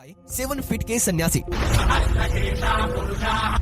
आए 7 फीट के सन्यासी।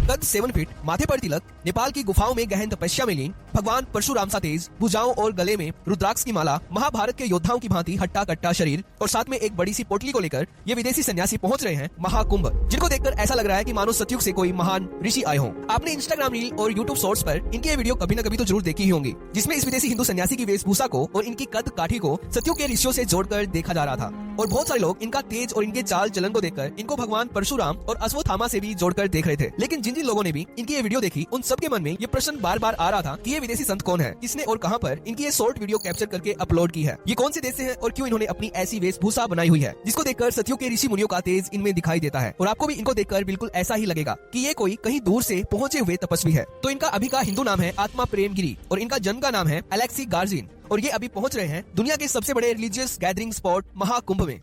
कद 7 फीट, माथे पर तिलक, नेपाल की गुफाओं में गहन तपस्या में लीन भगवान परशुराम सा तेज, भुजाओं और गले में रुद्राक्ष की माला, महाभारत के योद्धाओं की भांति हट्टा कट्टा शरीर और साथ में एक बड़ी सी पोटली को लेकर ये विदेशी सन्यासी पहुंच रहे हैं महाकुंभ, जिनको देखकर ऐसा लग रहा है कि मानो सतयुग से कोई महान ऋषि आए हों। आपने इंस्टाग्राम रील और यूट्यूब शॉर्ट्स पर इनकी ये वीडियो कभी न कभी तो जरूर देखी ही होंगी, जिसमें इस विदेशी हिंदू सन्यासी की वेशभूषा को और इनकी कद काठी को सतयुग के ऋषियों से जोड़कर देखा जा रहा था। और बहुत सारे लोग इनका तेज और इनके चाल चलन को देखकर इनको भगवान परशुराम और अश्वत्थामा से भी जोड़कर देख रहे थे। लेकिन जिन जिन लोगों ने भी इनकी ये वीडियो देखी, उन सबके मन में ये प्रश्न बार बार आ रहा था कि ये विदेशी संत कौन है, किसने और कहां पर इनकी ये शॉर्ट वीडियो कैप्चर करके अपलोड की है, ये कौन से देश से है और क्यों इन्होंने अपनी ऐसी वेशभूषा बनाई हुई है जिसको देखकर सतयुग के ऋषि मुनियों का तेज इनमें दिखाई देता है। और आपको भी इनको देखकर बिल्कुल ऐसा ही लगेगा कि ये कोई कहीं दूर से पहुंचे हुए तपस्वी है। तो इनका अभी का हिंदू नाम है आत्मा प्रेम गिरी और इनका जन्म का नाम है अलेक्सी गार्जिन और ये अभी पहुंच रहे हैं दुनिया के सबसे बड़े रिलीजियस गैदरिंग स्पॉट महाकुंभ में,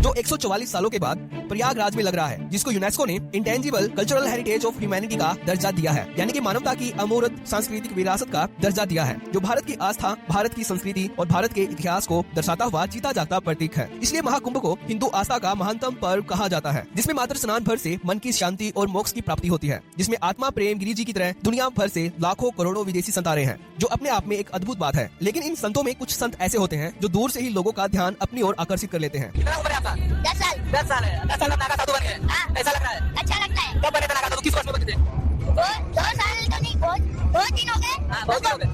जो 144 सालों के बाद प्रयागराज में लग रहा है, जिसको यूनेस्को ने intangible cultural heritage of humanity का दर्जा दिया है, यानी कि मानवता की अमूर्त सांस्कृतिक विरासत का दर्जा दिया है, जो भारत की आस्था, भारत की संस्कृति और भारत के इतिहास को दर्शाता हुआ जीता जागता प्रतीक है। इसलिए महाकुंभ को हिंदू आस्था का महानतम पर्व कहा जाता है, जिसमें मात्र स्नान भर से मन की शांति और मोक्ष की प्राप्ति होती है, जिसमें आत्मा प्रेम गिरी जी की तरह दुनिया भर से लाखों करोड़ों विदेशी संत आ रहे हैं, जो अपने आप में एक अद्भुत बात है। लेकिन इन संतों में कुछ संत ऐसे होते हैं जो दूर से ही लोगों का ध्यान अपनी ओर आकर्षित कर लेते हैं। कितना उम्र है आपका? 10 साल। 10 साल है। 10 साल में नागा साधु बन गए। हाँ। कैसा लग रहा है? अच्छा लगता है। कब बने थे नागा साधु? किस वर्ष में बने थे? 2 साल तो नहीं, बहुत दिन हो गए। हाँ, बहुत दिन हो गए।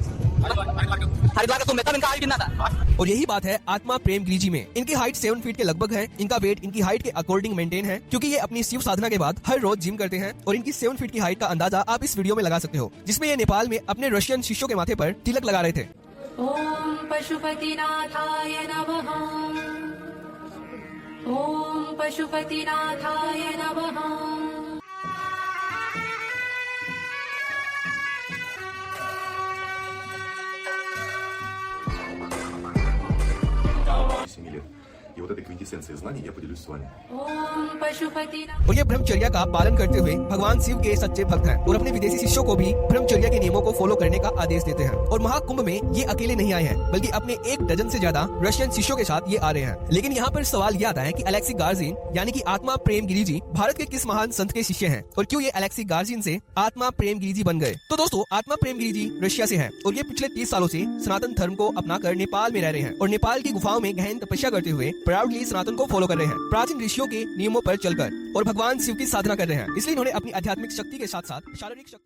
हरिद्वार का कुंभ में तब इनका हाइट कितना था? और यही बात है आत्मा प्रेम गिरी जी में। इनकी हाइट 7 फीट के लगभग है। इनका वेट इनकी हाइट के अकॉर्डिंग मेंटेन है, क्योंकि ये अपनी शिव साधना के बाद हर रोज जिम करते हैं। और इनकी 7 फीट की हाइट का अंदाजा आप इस वीडियो में लगा सकते हो, जिसमें ये नेपाल में अपने रशियन शिष्यों के माथे पर तिलक लगा रहे थे। ओम पशुपतिनाथाय नमः। ओम पशुपतिनाथाय नमः। лет. И вот этой квинтэссенцией знаний я поделюсь с вами. ओम पशुपति। और ये ब्रह्मचर्या का पालन करते हुए भगवान शिव के सच्चे भक्त हैं और अपने विदेशी शिष्यों को भी ब्रह्मचर्या के नियमों को फॉलो करने का आदेश देते हैं। और महाकुंभ में ये अकेले नहीं आए हैं, बल्कि अपने 1 डजन से ज्यादा रशियन शिष्यों के साथ ये आ रहे हैं। लेकिन यहाँ पर सवाल ये आता है कि अलेक्सी गार्जिन यानी कि आत्मा प्रेम गिरी जी भारत के किस महान संत के शिष्य हैं और क्यों ये अलेक्सी गार्जिन से आत्मा प्रेम गिरी जी बन गए। तो दोस्तों, आत्मा प्रेम गिरी जी रशिया से हैं और ये पिछले 30 सालों से सनातन धर्म को अपनाकर नेपाल में रह रहे हैं और नेपाल की गुफाओं में गहन तपस्या करते हुए प्राउडली सनातन को फॉलो कर रहे हैं, प्राचीन ऋषियों के नियमों पर चलकर, और भगवान शिव की साधना कर रहे हैं। इसलिए इन्होंने अपनी आध्यात्मिक शक्ति के साथ साथ शारीरिक शक्ति